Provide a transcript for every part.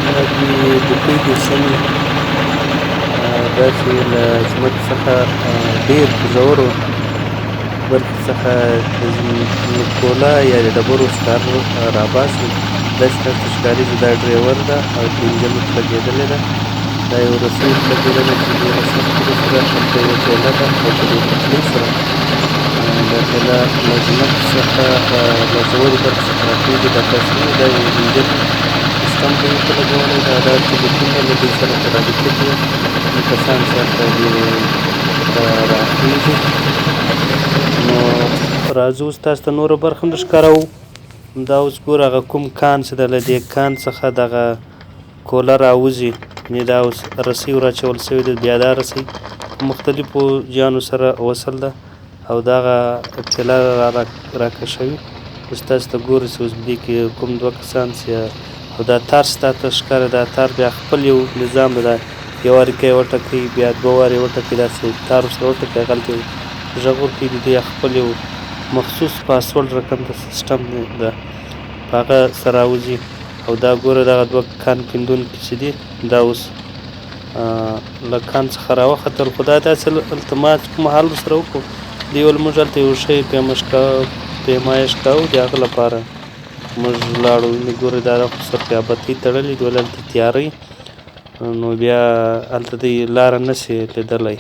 دا دي بوټي دي سمې داسې له ځمکې څخه ډېر په ژورو برخو څخه د کولا یا د ډبرو سکاره راباسي. داسې تاسو ته ښکاري چې دا ډریور ده او په انجن ورته لګېدلې ده. دا یو رسۍ ورته لګېدلې چې ډېره سخته ده. هلته یوه ټېله ده او په دې پټلۍ سره دا ټېله له ځمکې څخه له ژورې برخې څخه راخېژي. دا تاسې وینئ دا یو انجن سیسټم ته یې ورته لګولی ده. دا ټلیفون ده له دې سره په رابطه کې ده کسان چې هلته راخېژي. نو راځو اوس تاسو ته نوره برخه هم درښکاروو. دا اوس ګوره هغه کوم کان چې ده له دې کان څخه دغه کوله راوځي، یعنې دا اوس رسۍ ور اچول سوې ده. بیا دا رسۍ په مختلفو جیانو سره وصل ده او دغه ټېله راکشوي. اوس تاسو ته ګورئ چې اوس دې کې کوم دوه کسان چې او دا تار چې تا ته ښکاري دا تار بیا خپل یو نظام ده. یو وارې یې وټکوي، بیا دوه وارې یې وټکوي، داسې تار ورسره وټکوي، هغلته یو غږ ورکوي. د دې خپل یو مخصوص پاسورډ رقم د سیسټم ده، په هغه سره راوځي. او دا ګوره دغه دوه کان کیندونکي چې دي دا اوس له کان څخه راوختل. خو دا داسې هلته ما چې کوم حال ورسره وکړو دوی ویل موږ هلته یو شی پیمایش کوو، د هغه لپاره موږ لاړو. ګورئ دا خو سر په بتۍ تړلي دي، ولې هلته تیاری نو بیا هلته دوی لاره نه شي لیدلی.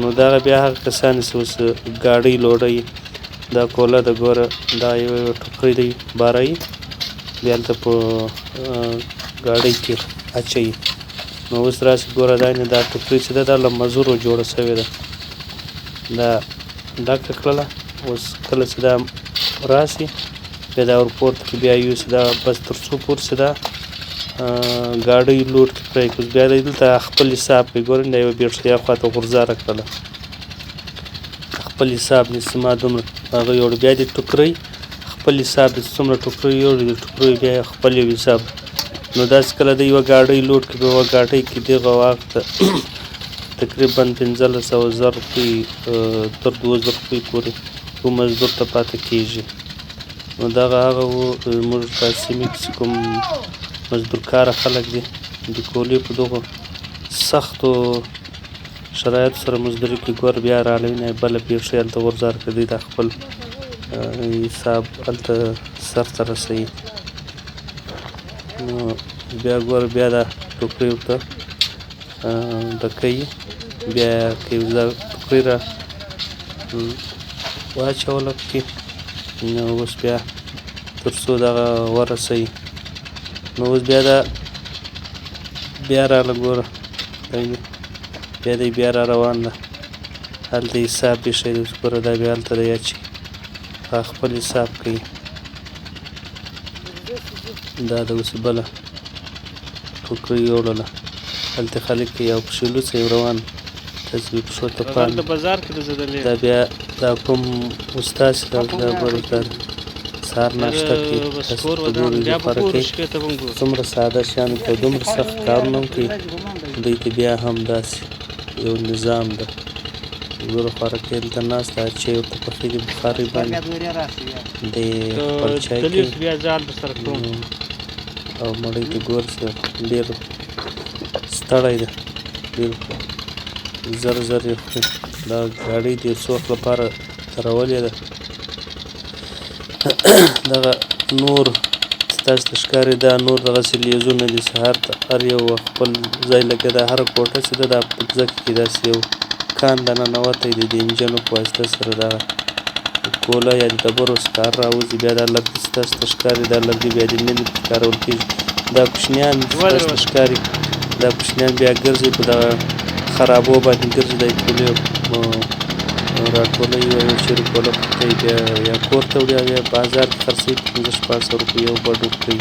نو دغه بیا هغه کسان چې اوس ګاډۍ لوډوي دا کوله ده، ګوره دا یو ټوکرۍ دی بارایي، بیا هلته په ګاډۍ کې اچوي. نو اوس راسي ګوره دا ټوکرۍ چې ده دا له مزرو جوړه سوې ده. دا ډکه کړله. اوس کله چې دا راسي بیا دا ورپورته کړي، بیا یوسي دا بس تر څو پورې چې دا ګاډۍ لوډ کړي پرېږدي. بیا دی دلته خپل حساب کوي. ګورئ دا یوه بېټرۍ هاخوا ته غورځاره کړله، خپل حساب نیسي ما دومره هغه یوړ. بیا دې ټوکرۍ خپل حساب دې څومره ټوکرۍ یوړي د ټوکرۍ بیا یې خپل یو حساب. نو داسې کله د یوه ګاډۍ لوډ کړي په یوه ګاډۍ کې دغه وخت تقریبا 1500 زر روپۍ تر 2000 روپۍ پورې یو مزدور ته پاتې کېږي. نو دغه هغه و زموږ په سیمې کې چې کوم مزدور کاره خلک دي د کولې په دغو سختو شرایطو سره مزدوري کوي. ګوره بیا رالوي نه بله بېټرۍ هلته غورځار کړي، دوی دا خپل حساب هلته سرته رسوي. نو بیا ګوره بیا دا ټوکرۍ ورته ډکوي، بیا که دا ټوکرۍ را واچوله پکې. نو اوس بیا تر څو دغه ورسوي. نو اوس بیا دا بیا راله ګوره بیا دی بیا را روان ده. هلته حساب ایښی دی. اوس ګوره دا بیا هلته دی اچوي، خپل حساب کوي. دا د اوس بله ټوکرۍ یوړله، هلته خلک کوي او پسې لوڅه یې روان تصویر پښو ته پام. دا بیا دا کوم استاد چې دا ګوره دا سهار ناشته کوي، تاسو ته ګورئ لپاره کوي څومره ساده شیان کوي، دومره سخت کارونه هم کوي. دوی ته بیا هم داسې یو نظام ده. ګوره خوارکۍ دلته ناسته چای ورته پخېږي بخارۍ باندې، دی خپل چای کوي او مړۍ ته ګوره چې ډېر ستړی ده، ډېر زر زر یې خوري. دا ګاډۍ د یو څه وخت لپاره درولې ده. دغه نور تاسو ته ښکاري دا نور دغسې لیزونه دي چې هر یو خپل ځای لکه دا هره کوټه چې ده دا په ځمکه کې داسې یو کان دننوتی دی. د انجنو په واسطه سره دا کوله یا د ډبرو سکاره راوځي. بیا دا لرګي چې تاسو ته ښکاري دا لرګي بیا د مینې پکې کارول کېږي. دا کوچنیان چې تاسو ته ښکاري دا کوچنیان بیا ګرځي په دغه خرابو باندې ګرځي، دا یې کولې راټولوي او یو چېرې کوله پټوي، بیا یا کور ته وړي او یا بازار کې خرڅوي په 1500 روپۍ یو بډ ورکوي.